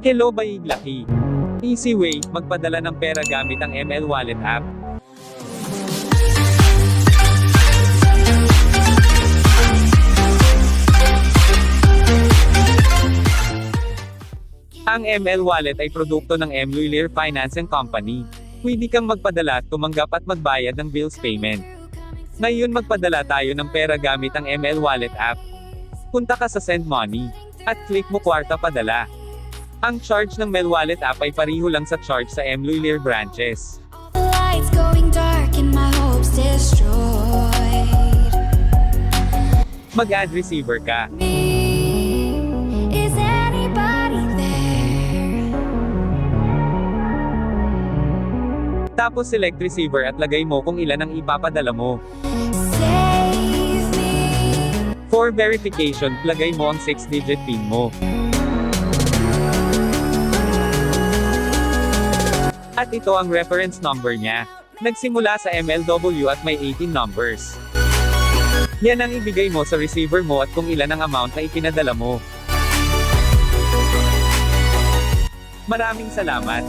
Hello Baiglaki! Easy way, magpadala ng pera gamit ang ML Wallet app. Ang ML Wallet ay produkto ng MLHUILLIER Finance and Company. Pwede kang magpadala, tumanggap at magbayad ng bills payment. Ngayon magpadala tayo ng pera gamit ang ML Wallet app. Punta ka sa Send Money, at click mo KWARTA Padala. Ang charge ng ML Wallet app ay pareho lang sa charge sa MLHUILLIER branches. Lights going dark and my hopes destroyed. Mag-add receiver ka. Is anybody there? Tapos select receiver at lagay mo kung ilan ang ipapadala mo. Save me. For verification, lagay mo ang 6-digit PIN mo. At ito ang reference number niya. Nagsimula sa MLW at may 18 numbers. Yan ang ibigay mo sa receiver mo at kung ilan ang amount na ipinadala mo. Maraming salamat!